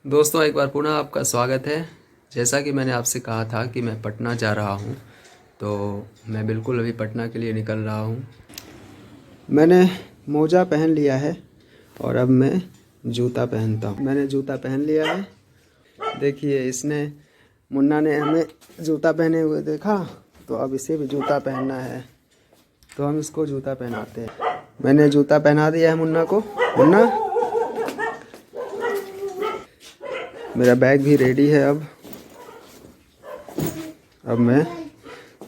दोस्तों एक बार पुनः आपका स्वागत है। जैसा कि मैंने आपसे कहा था कि मैं पटना जा रहा हूं, तो मैं बिल्कुल अभी पटना के लिए निकल रहा हूं। मैंने मोजा पहन लिया है और अब मैं जूता पहनता हूं। मैंने जूता पहन लिया है। देखिए, मुन्ना ने हमें जूता पहने हुए देखा, तो अब इसे भी जूता पहनना है, तो हम इसको जूता पहनाते हैं। मैंने जूता पहना दिया है मुन्ना को। मुन्ना, मेरा बैग भी रेडी है। अब मैं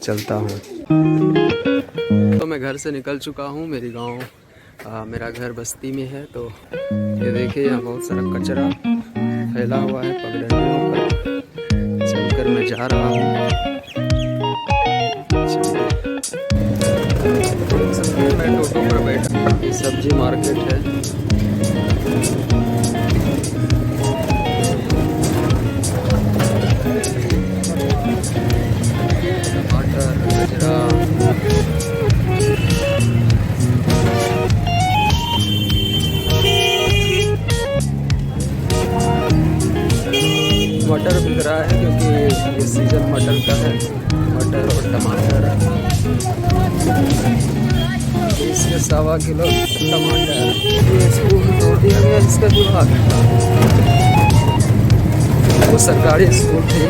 चलता हूँ। तो मैं घर से निकल चुका हूँ। मेरा घर बस्ती में है। तो ये देखिए, यहाँ बहुत सारा कचरा फैला हुआ है पगडंडियों पर। चलकर मैं जा रहा हूँ। मैं टोटो पर बैठा। ये सब्जी मार्केट है। मटर बिक रहा है क्योंकि ये सीजन मटर का है। मटर और टमाटर 20 से 1.25 किलो टमाटर। ये स्कूल तोड़ दिया गया इसका विभाग। वो सरकारी स्कूल थी।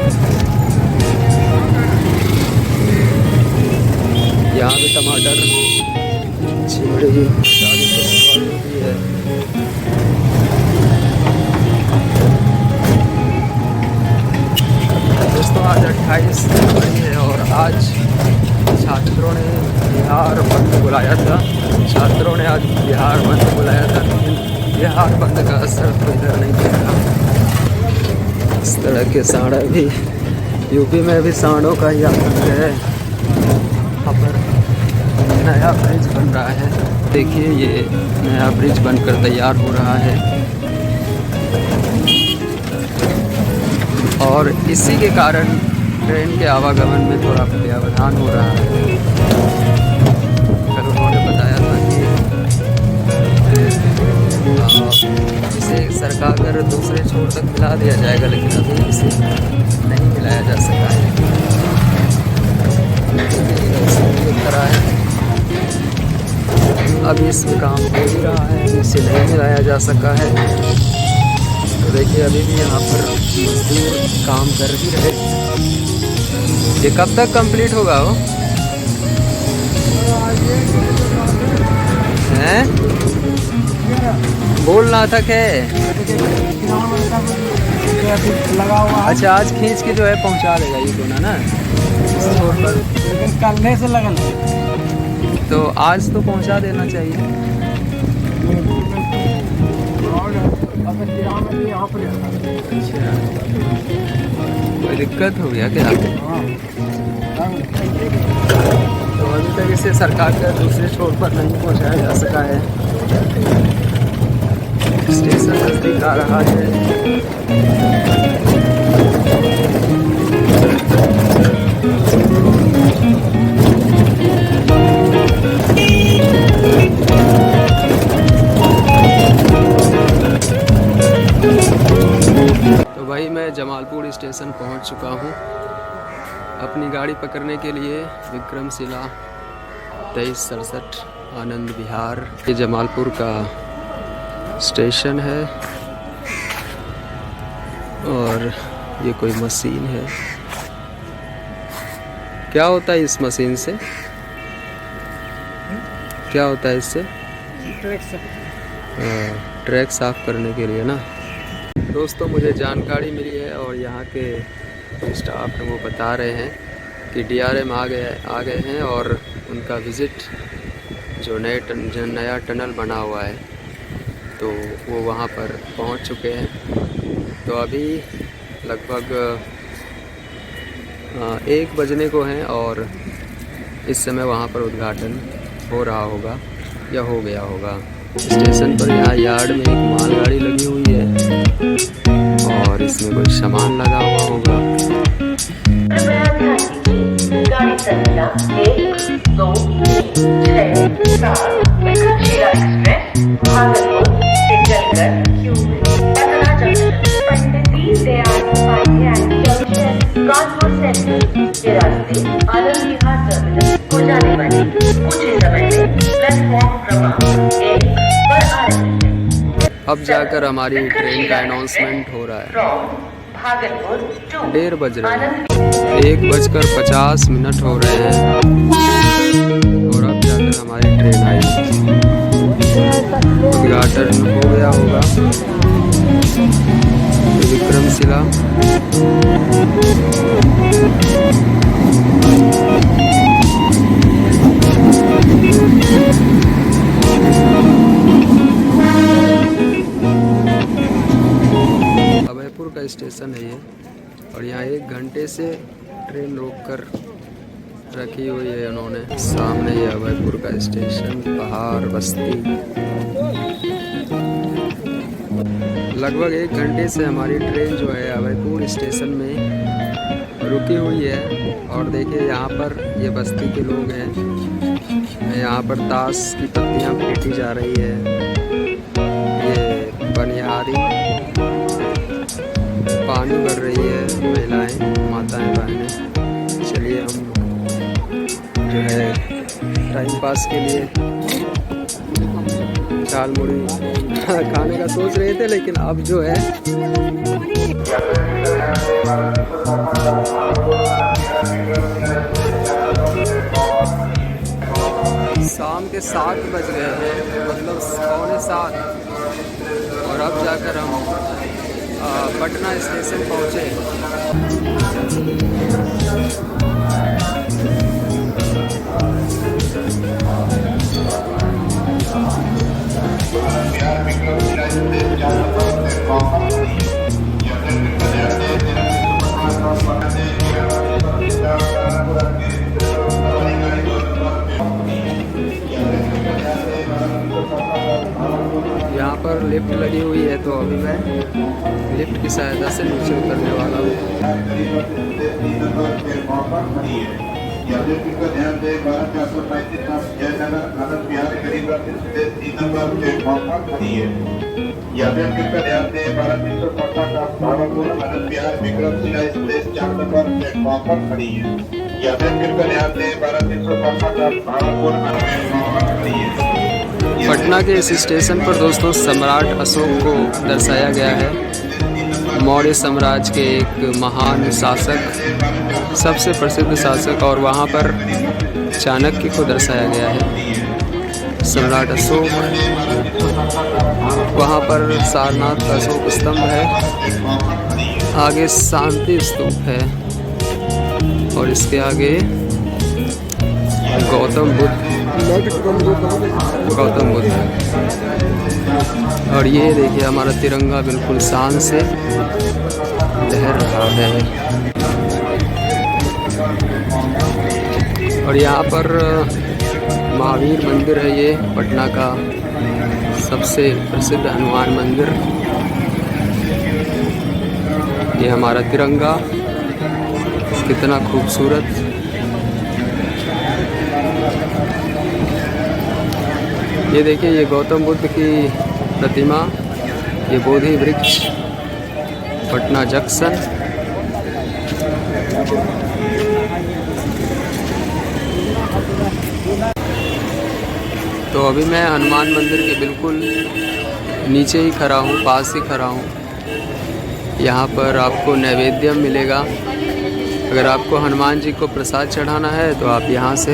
यहाँ पे टमाटर चिमड़ी 40 रुपये है। दोस्तों आज 28 जनवरी है और आज छात्रों ने बिहार बंद बुलाया था। लेकिन बिहार बंद का असर तो इधर नहीं दिख रहा। इस तरह के सांड भी यूपी में भी सांडों का ही आतंक है। यहाँ पर नया ब्रिज बन रहा है। देखिए, ये नया ब्रिज बनकर तैयार हो रहा है और इसी के कारण ट्रेन के आवागमन में थोड़ा व्यवधान हो रहा है। कल उन्होंने बताया था कि इसे सरकार कर दूसरे छोर तक मिला दिया जाएगा, लेकिन अभी इसे नहीं मिलाया जा सका है। अभी इसमें काम हो ही रहा है, इसे नहीं मिलाया जा सका है। तो देखिए, अभी भी यहाँ पर मजदूर काम कर ही रहे। ये कब तक कंप्लीट होगा? वो हैं? बोलना था क्या? अच्छा, आज खींच के जो है पहुँचा देगा ये दोनों ना छोर पर। लेकिन कल से लगन, तो आज तो पहुँचा देना चाहिए। अच्छा, कोई दिक्कत हो गया क्या? तो अभी तक इसे सरकार के दूसरे छोर पर नहीं पहुंचाया जा सका है। स्टेशन नजदीक आ रहा है। तो भाई, मैं जमालपुर स्टेशन पहुंच चुका हूं। अपनी गाड़ी पकड़ने के लिए विक्रमशिला 2367 आनंद विहार। ये जमालपुर का स्टेशन है और ये कोई मशीन है। क्या होता है इस मशीन से? क्या होता है इससे? ट्रैक साफ करने के लिए ना। दोस्तों, मुझे जानकारी मिली है और यहाँ के स्टाफ हैं वो बता रहे हैं कि DRM आ गए हैं और उनका विज़िट जो नया टनल बना हुआ है, तो वो वहाँ पर पहुँच चुके हैं। तो अभी लगभग 1 बजने को हैं और इस समय वहाँ पर उद्घाटन हो रहा होगा या हो गया होगा। स्टेशन पर यहाँ यार्ड में एक मालगाड़ी लगी हुई है और इसमें कोई सामान लगा हुआ होगा। गाड़ी संख्या 1, 2, 3, 6, 7 विक्रमशिला एक्सप्रेस भागलपुर से चलकर पटना जंक्शन एक्सप्रेस के रास्ते आनंद विहार टर्मिनल को जाने वाली कुछ ही समय में प्लेटफॉर्म क्रमांक 1 पर आ रही है। अब जाकर हमारी ट्रेन का अनाउंसमेंट हो रहा है। भागलपुर 1:30 बज रहे हैं, 1:50 हो रहे हैं और अब जाकर हमारी ट्रेन आई। उद्घाटन हो गया होगा विक्रमशिला। अभयपुर का स्टेशन है ये और यहाँ 1 घंटे से ट्रेन रोक कर रखी हुई है उन्होंने। सामने ये अभयपुर का स्टेशन, पहाड़ बस्ती। लगभग 1 घंटे से हमारी ट्रेन जो है अभयपुर स्टेशन में रुकी हुई है। और देखिए यहाँ पर ये बस्ती के लोग हैं। यहाँ पर ताश की पत्तियाँ फेंटी जा रही है। ये बनिहारी पानी भर रही है महिलाएं, माताएं, बहनें। चलिए हम जो है टाइम पास के लिए चाल मुड़ी खाने का सोच रहे थे, लेकिन अब जो है शाम के 7 बज गए हैं, मतलब 6:45, और अब जाकर हम पटना स्टेशन पहुँचे। यहाँ पर लिफ्ट लगी हुई है, तो अभी मैं लिफ्ट की सहायता से नीचे उतरने वाला हूँ। पटना के इस स्टेशन पर दोस्तों सम्राट अशोक को दर्शाया गया है। मौर्य साम्राज्य के एक महान शासक, सबसे प्रसिद्ध शासक, और वहाँ पर चाणक्य को दर्शाया गया है। सम्राट अशोक, वहाँ पर सारनाथ का अशोक स्तंभ है, आगे शांति स्तूप है और इसके आगे गौतम बुद्ध है। और ये देखिए हमारा तिरंगा बिल्कुल शान से लहर रहा है। और यहाँ पर महावीर मंदिर है, ये पटना का सबसे प्रसिद्ध हनुमान मंदिर। ये हमारा तिरंगा कितना खूबसूरत। ये देखिए ये गौतम बुद्ध की प्रतिमा, ये बोधि वृक्ष, पटना जंक्शन। तो अभी मैं हनुमान मंदिर के बिल्कुल नीचे ही खड़ा हूँ, पास ही खड़ा हूँ। यहाँ पर आपको नैवेद्यम मिलेगा। अगर आपको हनुमान जी को प्रसाद चढ़ाना है तो आप यहाँ से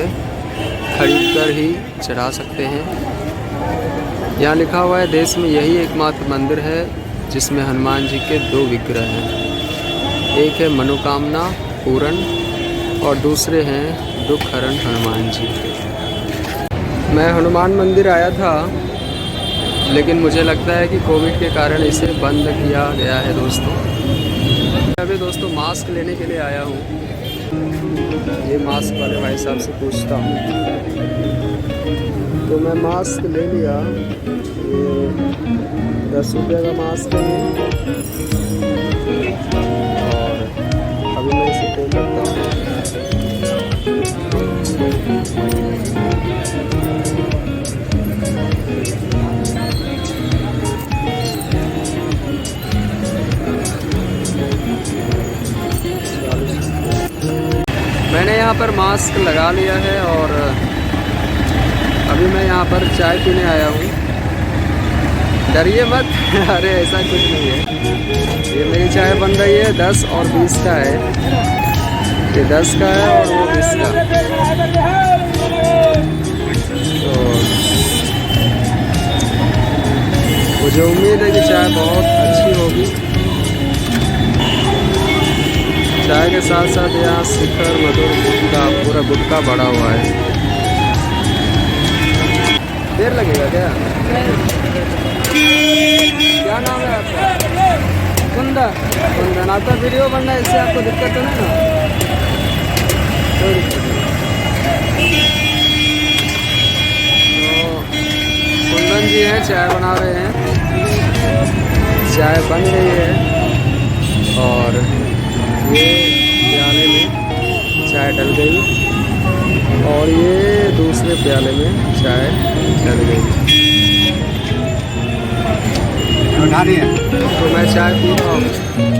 खरीद कर ही चढ़ा सकते हैं। यहाँ लिखा हुआ है देश में यही एकमात्र मंदिर है जिसमें हनुमान जी के 2 विग्रह हैं। एक है मनोकामना पूर्ण और दूसरे हैं दुख हरण हनुमान जी। मैं हनुमान मंदिर आया था, लेकिन मुझे लगता है कि कोविड के कारण इसे बंद किया गया है दोस्तों। अभी दोस्तों मास्क लेने के लिए आया हूँ। ये मास्क वाले भाई साहब से पूछता हूँ, तो मैं मास्क ले लिया। ये 10 रुपये का मास्क है ये, और अभी मैं इसे खोल सकता हूँ। यहाँ पर मास्क लगा लिया है और अभी मैं यहाँ पर चाय पीने आया हूँ। डरिए मत अरे ऐसा कुछ नहीं है। ये मेरी चाय बन रही है 10 और 20 का है। ये 10 का है और वो 20 का। तो मुझे उम्मीद है कि चाय बहुत अच्छी होगी। चाय के साथ साथ यहाँ शिखर मधुर गुटखा, पूरा गुटखा बड़ा हुआ है। देर लगेगा क्या? क्या नाम है आपका? कुंदन। कुंदन, आपका वीडियो बनना है, इससे आपको दिक्कत तो नहीं ना? कोई दिक्कत नहीं। तो कुंदन जी हैं, चाय बना रहे हैं। चाय बन गई है और ये प्याले में चाय डल गई और ये दूसरे प्याले में चाय डल गई। तो मैं चाय पी रहा हूँ।